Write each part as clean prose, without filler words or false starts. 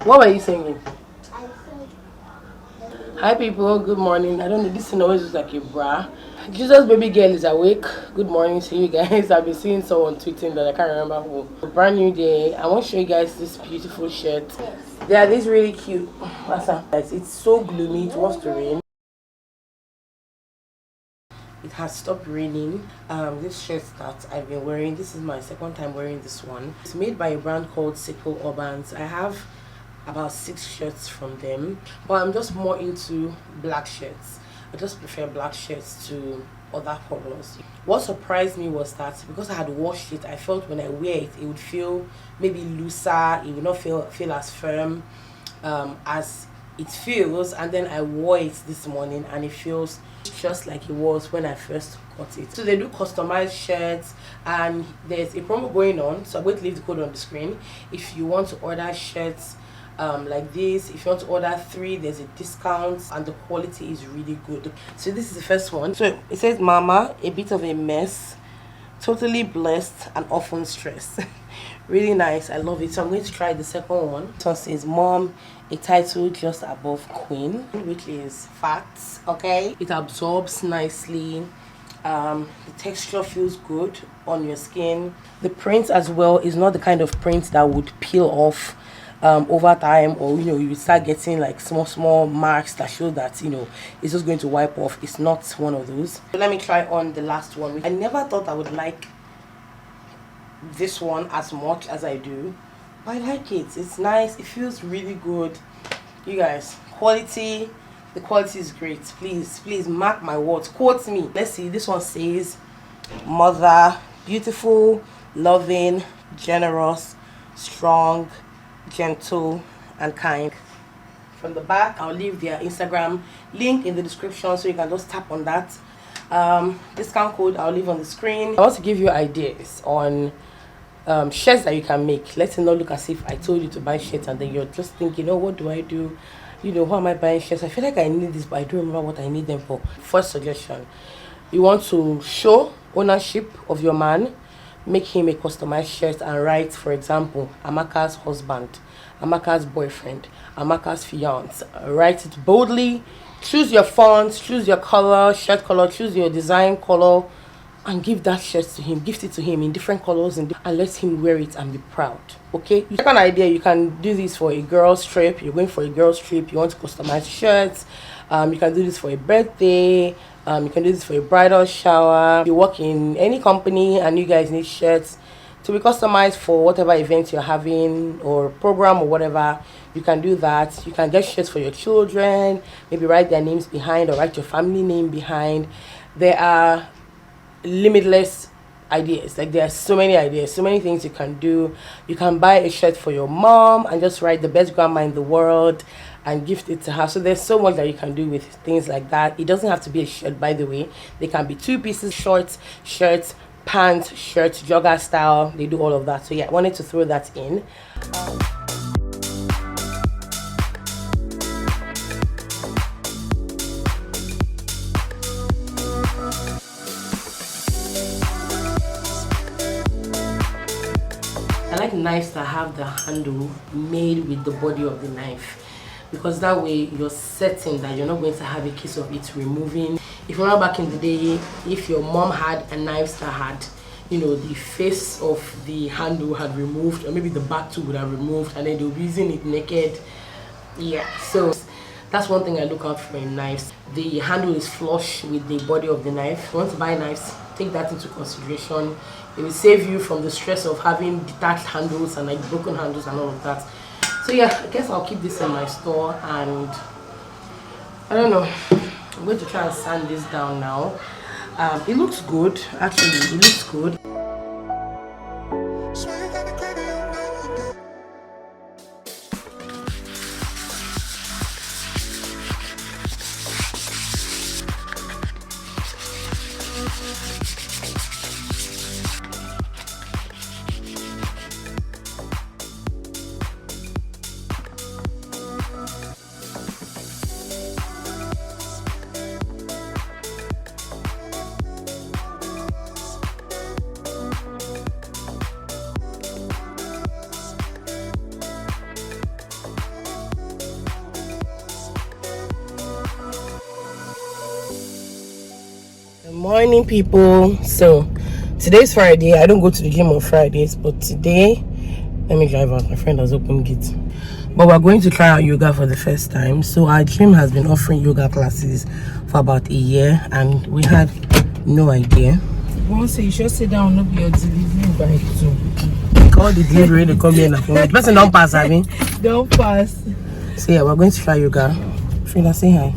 What were you singing? Hi people, good morning. I don't know, this thing always looks like a bra. Jesus baby girl is awake. Good morning to you guys. I've been seeing someone tweeting that I can't remember who. Brand new day. I want to show you guys this beautiful shirt. They are this really cute. What's up? It's so gloomy, it wants to rain. It has stopped raining. This shirt that I've been wearing, this is my second time wearing this one. It's made by a brand called Sickle Urbans. I have about 6 shirts from them, but I'm just more into black shirts. I just prefer black shirts to other colors. What surprised me was that because I had washed it, I felt when I wear it, it would feel maybe looser. It would not feel as firm as it feels. And then I wore it this morning and it feels just like it was when I first got it. So they do customized shirts and there's a promo going on, so I'm going to leave the code on the screen. If you want to order shirts like this, if you want to order 3, there's a discount and the quality is really good. So this is the first one. So it says, Mama, a bit of a mess, totally blessed and often stressed. Really nice, I love it. So I'm going to try the second one. This one says, Mom, a title just above Queen, which is facts. Okay, it absorbs nicely. The texture feels good on your skin. The print as well is not the kind of print that would peel off over time, or you start getting like small marks that show that it's just going to wipe off. It's not one of those. So let me try on the last one. I never thought I would like this one as much as I do, but I like it. It's nice, it feels really good. You guys, quality, the quality is great. Please mark my words, quote me. Let's see, this one says, Mother, beautiful, loving, generous, strong, gentle and kind. From the back, I'll leave their Instagram link in the description so you can just tap on that. Discount code I'll leave on the screen. I want to give you ideas on shirts that you can make. Let it not look as if I told you to buy shirts and then you're just thinking, oh, what do I do? Why am I buying shirts? I feel like I need this, but I don't remember what I need them for. First suggestion, you want to show ownership of your man. Make him a customized shirt and write, for example, Amaka's husband, Amaka's boyfriend, Amaka's fiance. Write it boldly. Choose your fonts, choose your color, shirt color, choose your design color, and give that shirt to him. Gift it to him in different colors and let him wear it and be proud. Okay. Second idea, you can do this for a girl's trip. You're going for a girl's trip. You want to customize shirts. You can do this for a birthday. You can do this for a bridal shower. You work in any company and you guys need shirts to be customized for whatever event you're having or program or whatever. You can do that. You can get shirts for your children, maybe write their names behind or write your family name behind. There are limitless ideas. Like there are so many ideas, so many things you can do. You can buy a shirt for your mom and just write the best grandma in the world and gift it to her. So there's so much that you can do with things like that. It doesn't have to be a shirt, by the way. They can be 2 pieces, shorts, shirts, pants, shirts, jogger style. They do all of that. So yeah, I wanted to throw that in. I like knives that have the handle made with the body of the knife, because that way you're certain that you're not going to have a case of it removing. If you remember back in the day, if your mom had a knife that had the face of the handle had removed, or maybe the back too would have removed, and then they'll be using it naked. Yeah, so that's one thing I look out for in knives. The handle is flush with the body of the knife. If you want to buy knives, take that into consideration. It will save you from the stress of having detached handles and like broken handles and all of that. So yeah, I guess I'll keep this in my store, and I don't know, I'm going to try and sand this down now. It looks good, actually, it looks good. Morning, people. So today's Friday. I don't go to the gym on Fridays, but today, let me drive out. My friend has opened gate. But we're going to try out yoga for the first time. So our gym has been offering yoga classes for about a year, and we had no idea. Once you should sit down, not be your delivery by 2. Call the delivery, they come here and the person don't pass, I mean. Don't pass. So yeah, we're going to try yoga. Frida, say hi.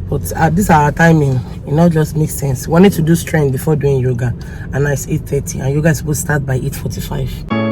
But this is our timing. It not just makes sense. We wanted to do strength before doing yoga, and now it's 8:30, and yoga is supposed to start by 8:45.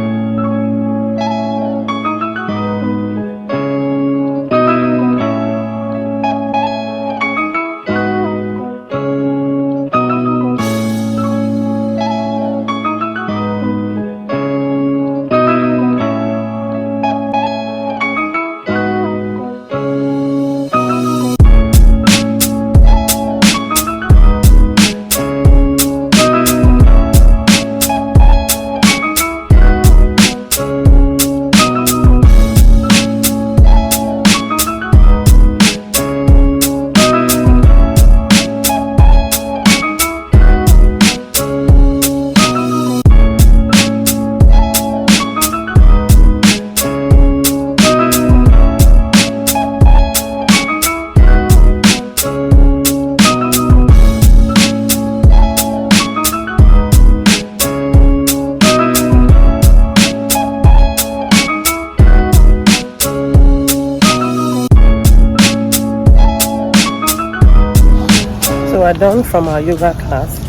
We're done from our yoga class.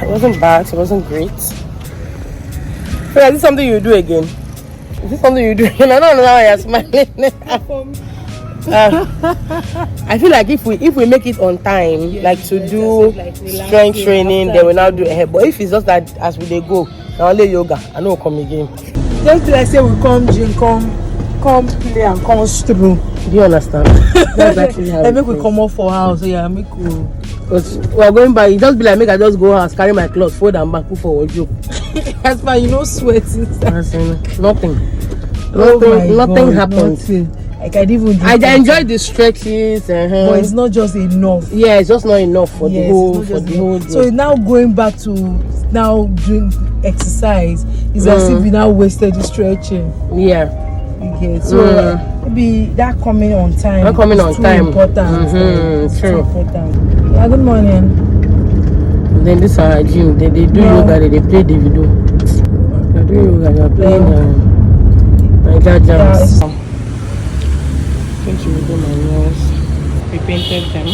It wasn't bad, it wasn't great. Is this something you do again? Is this something you do again? I don't know why you're smiling. I feel like if we make it on time, yeah, like to do strength training, then we now do a head. But if it's just that as we go, now only yoga, I know we'll come again. Just like say we come gym, come play and come through. Do you understand? That's actually how make we come up for house, yeah, make we. Because we're going by, it just be like make I just go house, carry my clothes, fold and back, put for wardrobe. That's fine, you know, sweating. Nothing. Nothing happened. Nothing. Like I didn't even. I enjoyed the stretches, but it's not just enough. Yeah, it's just not enough for the whole day. So now going back to now doing exercise is as if we now wasted the stretching. Yeah. Okay, so maybe that coming on time. Not coming on time. Important. True. Too important. Yeah, good morning. And then this is our gym. They do yoga, they play Davido. They do yoga, they're playing my jams. I think you will do my nails. We painted them.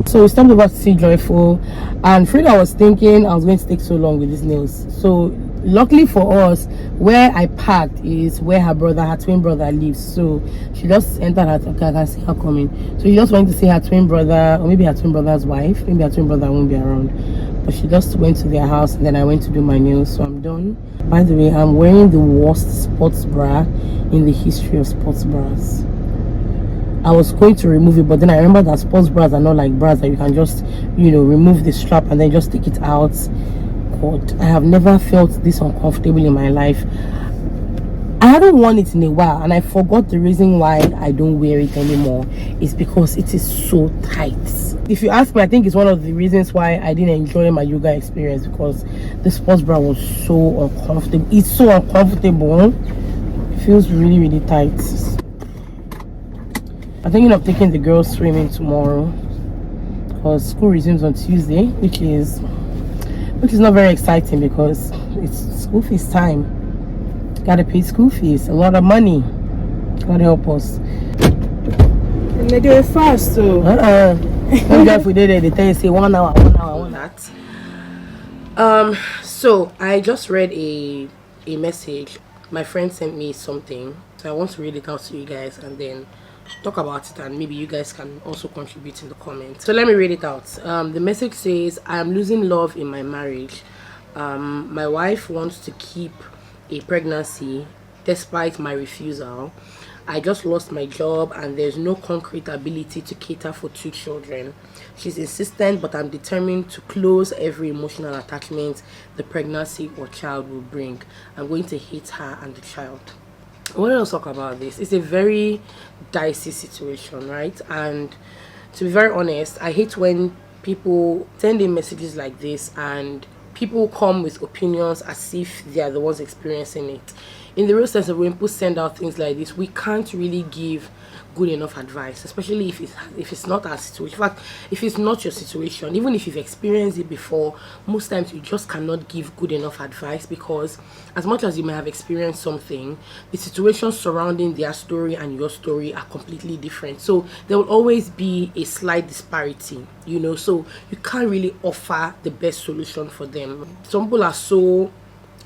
So we stopped over to see Joyful, and Frida was thinking I was going to take so long with these nails. So luckily for us, where I parked is where her twin brother lives. So she just entered her, okay, I can see her coming. So she just went to see her twin brother, or maybe her twin brother's wife. Maybe her twin brother won't be around. But she just went to their house, and then I went to do my nails. So I'm done. By the way, I'm wearing the worst sports bra in the history of sports bras. I was going to remove it, but then I remember that sports bras are not like bras that you can just, remove the strap and then just take it out. God, I have never felt this uncomfortable in my life. I haven't worn it in a while, and I forgot the reason why I don't wear it anymore. It's because it is so tight. If you ask me, I think it's one of the reasons why I didn't enjoy my yoga experience, because the sports bra was so uncomfortable. It's so uncomfortable. It feels really, really tight. I'm thinking of taking the girls swimming tomorrow, because school resumes on Tuesday, which is not very exciting because it's school fees time. Gotta pay school fees, a lot of money. God help us. And they do it fast, so. If we did it, they tell you say 1 hour, 1 hour, 1 hour. So I just read a message. My friend sent me something, so I want to read it out to you guys and then talk about it, and maybe you guys can also contribute in the comments. So let me read it out. The message says, I am losing love in my marriage. My wife wants to keep a pregnancy despite my refusal. I just lost my job and there's no concrete ability to cater for 2 children. She's insistent, but I'm determined to close every emotional attachment the pregnancy or child will bring. I'm going to hate her and the child. What else talk about this? It's a very dicey situation, right? And to be very honest, I hate when people send in messages like this and people come with opinions as if they are the ones experiencing it. In the real sense of when people send out things like this, we can't really give good enough advice, especially if it's not our situation. In fact, if it's not your situation, even if you've experienced it before, most times you just cannot give good enough advice, because as much as you may have experienced something, the situations surrounding their story and your story are completely different. So there will always be a slight disparity, you know, so you can't really offer the best solution for them. Some people are so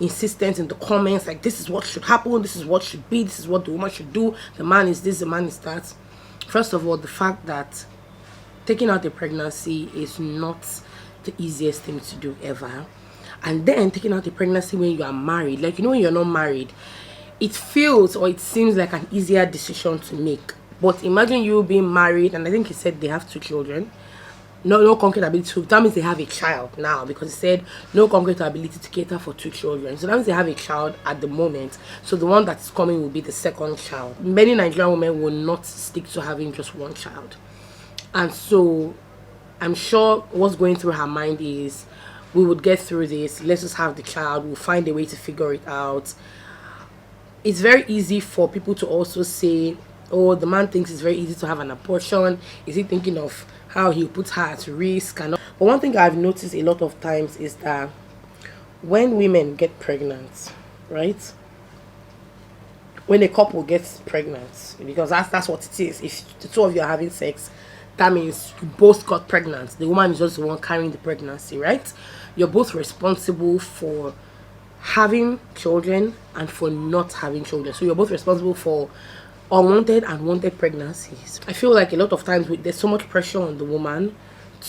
insistent in the comments, like, this is what should happen, this is what should be, this is what the woman should do, the man is this, the man is that. First of all, the fact that taking out a pregnancy is not the easiest thing to do ever. And then taking out a pregnancy when you are married, like, you know, when you're not married, it feels or it seems like an easier decision to make. But imagine you being married, and I think he said they have 2 children. No concrete ability to, that means they have a child now, because he said no concrete ability to cater for 2 children. So that means they have a child at the moment. So the one that's coming will be the second child. Many Nigerian women will not stick to having just 1 child. And so I'm sure what's going through her mind is, we would get through this, let's just have the child, we'll find a way to figure it out. It's very easy for people to also say, oh, the man thinks it's very easy to have an abortion. Is he thinking of how he puts her at risk? And all. But one thing I've noticed a lot of times is that when women get pregnant, right? When a couple gets pregnant, because that's what it is. If the 2 of you are having sex, that means you both got pregnant. The woman is just the one carrying the pregnancy, right? You're both responsible for having children and for not having children. So you're both responsible for unwanted and wanted pregnancies. I feel like a lot of times there's so much pressure on the woman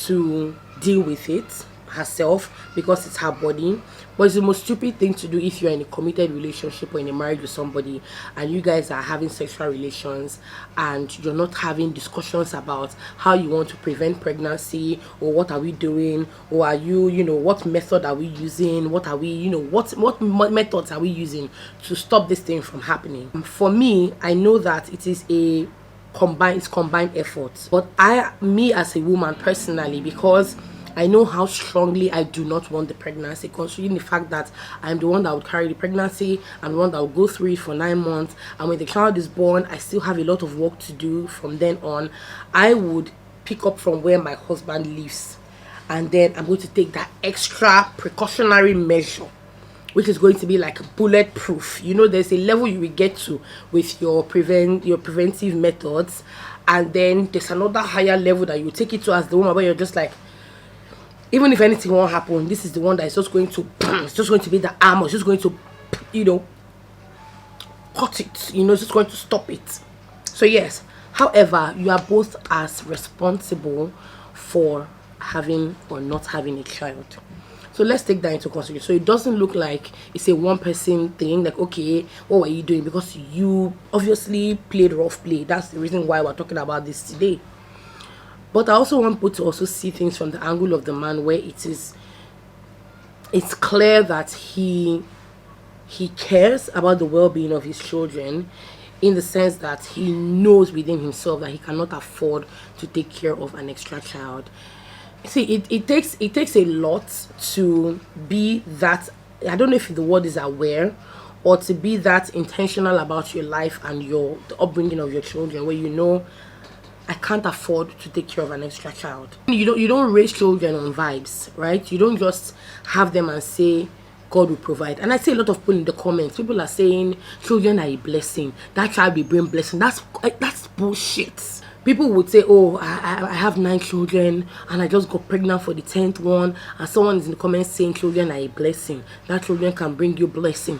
to deal with it herself because it's her body. But it's the most stupid thing to do if you're in a committed relationship or in a marriage with somebody and you guys are having sexual relations and you're not having discussions about how you want to prevent pregnancy, or what are we doing, or are you, you know, what method are we using, what are we, you know, what methods are we using to stop this thing from happening. For me, I know that it is a combined effort, but me as a woman personally, because I know how strongly I do not want the pregnancy, considering the fact that I'm the one that would carry the pregnancy, I'm the one that will go through it for 9 months, and when the child is born, I still have a lot of work to do from then on. I would pick up from where my husband lives, and then I'm going to take that extra precautionary measure, which is going to be like bulletproof. You know, there's a level you will get to with your preventive methods, and then there's another higher level that you take it to as the woman, where you're just like, even if anything won't happen, this is the one that is just going to, it's just going to be the armor, it's just going to, you know, cut it, you know, it's just going to stop it. So yes, however, you are both as responsible for having or not having a child. So let's take that into consideration. So it doesn't look like it's a one person thing, like, okay, what were you doing? Because you obviously played rough play. That's the reason why we're talking about this today. But I also want people to also see things from the angle of the man, where it's clear that he cares about the well-being of his children, in the sense that he knows within himself that he cannot afford to take care of an extra child. See, it takes a lot to be that, I don't know if the word is aware, or to be that intentional about your life and the upbringing of your children, where you know, I can't afford to take care of an extra child. You don't raise children on vibes, right? You don't just have them and say God will provide. And I see a lot of people in the comments, people are saying children are a blessing, that child will bring blessing. That's bullshit. People would say, oh, I have 9 children and I just got pregnant for the 10th one, and someone is in the comments saying children are a blessing, that children can bring you blessing.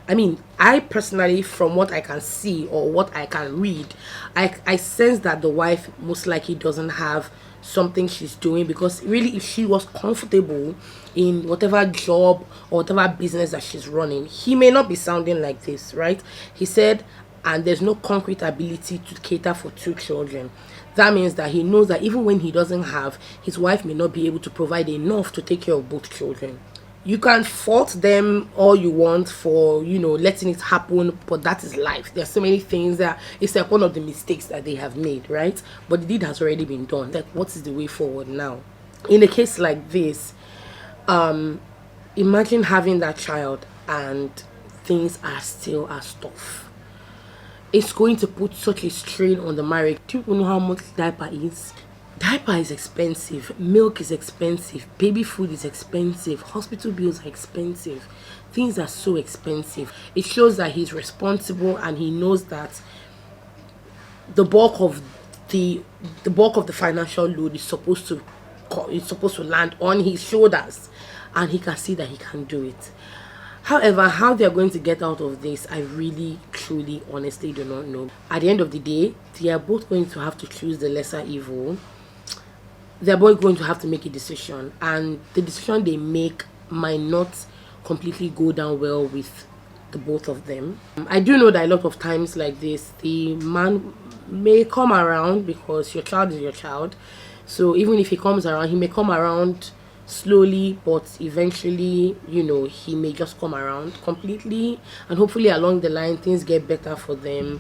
I mean, I personally, from what I can see or what I can read, I sense that the wife most likely doesn't have something she's doing, because really, if she was comfortable in whatever job or whatever business that she's running, he may not be sounding like this, right? He said, and there's no concrete ability to cater for 2 children. That means that he knows that even when he doesn't have, his wife may not be able to provide enough to take care of both children. You can fault them all you want for, you know, letting it happen, but that is life. There's so many things that it's like one of the mistakes that they have made, right? But the deed has already been done. Like, what is the way forward now? In a case like this, imagine having that child and things are still as tough. It's going to put such a strain on the marriage. Do you know how much diaper is? Diaper is expensive, milk is expensive, baby food is expensive, hospital bills are expensive, things are so expensive. It shows that he's responsible and he knows that the bulk of the financial load is supposed to land on his shoulders, and he can see that he can do it. However, how they're going to get out of this, I really, truly, honestly do not know. At the end of the day, they are both going to have to choose the lesser evil. They're both going to have to make a decision, and the decision they make might not completely go down well with the both of them. I do know that a lot of times like this, the man may come around, because your child is your child. So even if he comes around, he may come around slowly, but eventually, you know, he may just come around completely, and hopefully along the line things get better for them.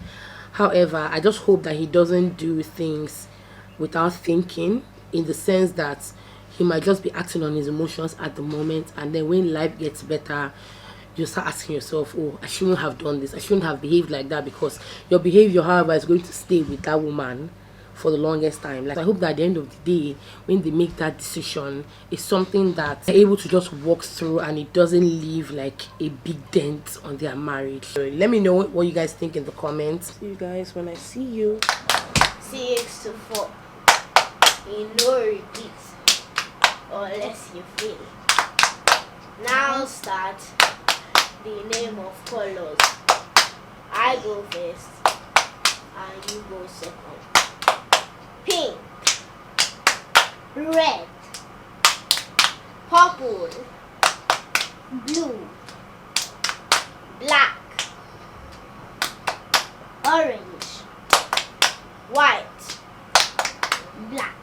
However, I just hope that he doesn't do things without thinking, in the sense that he might just be acting on his emotions at the moment, and then when life gets better, you start asking yourself, oh, I shouldn't have done this, I shouldn't have behaved like that, because your behavior, however, is going to stay with that woman for the longest time. Like, I hope that at the end of the day, when they make that decision, it's something that they're able to just walk through, and it doesn't leave like a big dent on their marriage. So let me know what you guys think in the comments. See you guys when I see you. 6 to 4. You know, repeat unless you fail. Now start the name of colors. I go first and you go second. Pink, red, purple, blue, black, orange, white, black.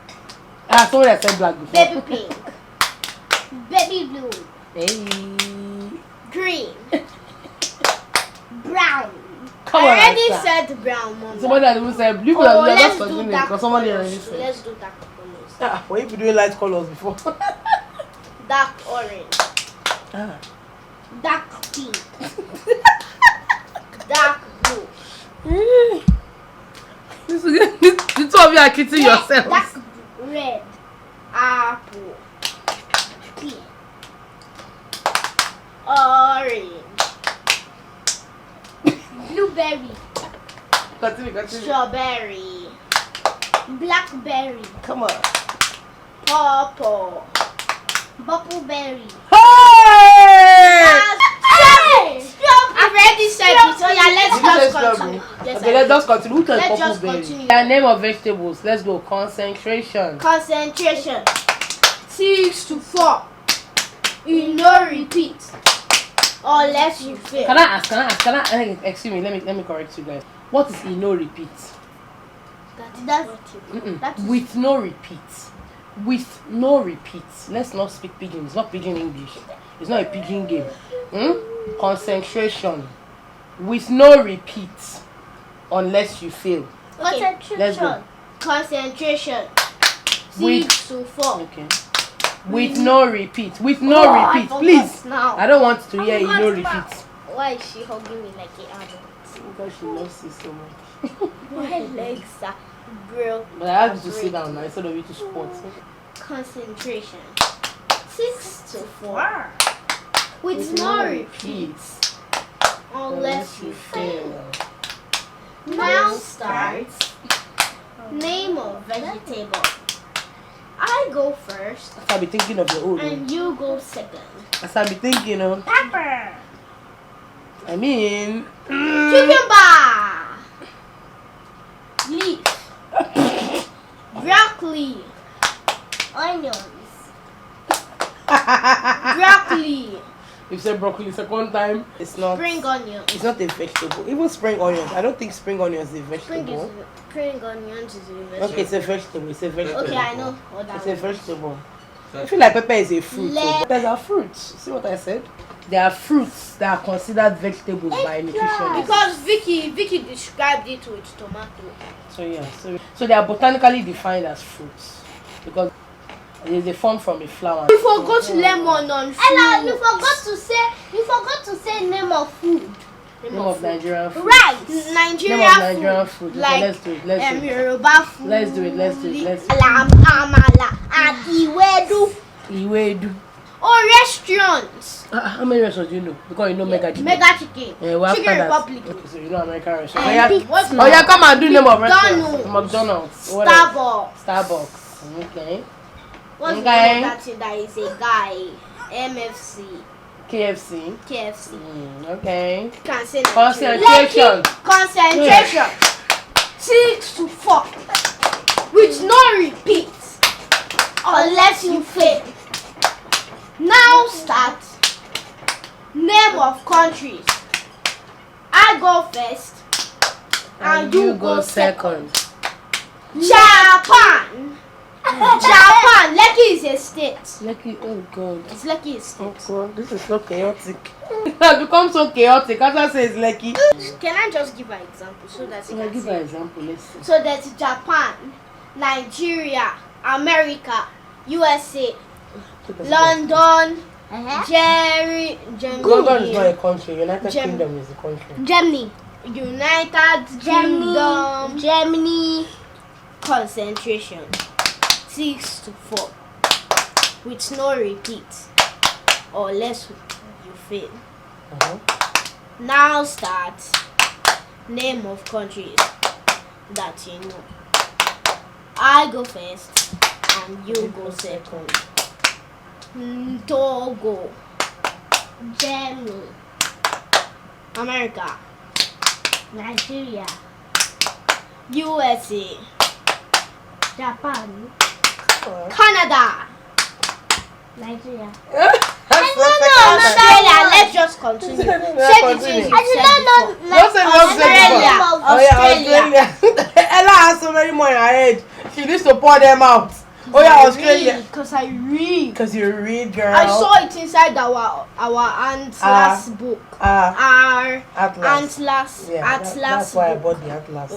Someone that said black before. Baby pink, baby blue, Hey. green, brown. Come I on, already Alexa. said brown, mom. Somebody that even said blue, Oh, but let's just do continue, dark because somebody already colors. said. Let's do dark colors. Well, you been doing light colors before. Dark orange, Ah. dark pink, dark blue. The two of you are kidding yourselves. Dark red, apple, pink, orange, blueberry, Continue. strawberry, blackberry, Come on. purple, bubbleberry. Hey! I've already said it, so yeah, let's just continue. Yes, Okay, let's just continue. Who Let's can just berry? continue. Yeah, name of vegetables. Let's go. Concentration. Concentration. 6 to 4. You know, repeat unless you fail. Can I ask? Excuse me. Let me correct you guys. What is no repeat? That's With no repeat. With no repeat. Let's not speak pidgin. It's not pidgin English. It's not a pidgin game. Concentration. With no repeat. Unless you fail. okay. Let's go. Concentration. With- 6 to 4. Okay. With no repeat. With no Oh, I repeat. forgot Please. now. I don't want to hear you forgot no now. repeat. Why is she hugging me like an adult? Because she loves you so much. My legs are real. But I have you to sit down now instead of you to squat. Concentration. 6 to 4. With no repeat unless you fail. Now starts name of vegetable. I go first I'll be thinking of your own. and you go second. I'll be thinking of. Pepper, I mean. cucumber, leaf, broccoli, onions, broccoli, You said broccoli second time. It's not. spring onions. It's not a vegetable. Even spring onions. I don't think spring onions is a vegetable. Spring onions is a vegetable. Okay, it's a vegetable. It's a vegetable. Okay, I know what that It's a means. vegetable. I feel like pepper is a fruit. Peppers are fruits. See what I said? They are fruits that are considered vegetables by nutritionists. Because Vicky described it with tomato. So yeah, so they are botanically defined as fruits because they form from a flower. You forgot lemon on food. Ella, you forgot to say name of food. Name of Nigerian food. Right, Nigerian food. Like Okay, let's do it. Yoruba food. Let's do it. Amala and Iwedu. Oh, restaurants. How many restaurants do you know? Because you know Mega Chicken. Mega Chicken. Chicken Republic. Okay, so you know American restaurants. Come and do name of restaurants. McDonald's. Starbucks. Okay. What's the name of that is a guy? MFC. KFC. Okay. Concentration. 6 to 4. With no repeat. Unless you fail. Now start. Name of countries. I go first. And you go second. Japan. Japan. Lekki is a state. Lekki, oh God. It's Lekki is state. Oh God, this is so chaotic. It has become so chaotic. As I say, it's Lekki. Can I just give an example so that you can give see? an example. Let's see. So that's Japan, Nigeria, America, USA, London, Germany. London is not a country. United Kingdom is a country. Germany. United Kingdom. Germany. Concentration. 6 to 4. With no repeat. Or less you fail. Now start. Name of countries that you know. I go first and you go second. Togo, Germany, America, Nigeria, USA, Japan, Canada, Nigeria. Australia. Let's just continue. Say the things you said before. Australia. Ella has so many more in her head. She needs to pour them out. Oh yeah, Australia. Because I read. Because you read, girl. I saw it inside our aunt's last book. Our Atlas. Atlas. Yeah, Atlas. that's why I bought the Atlas.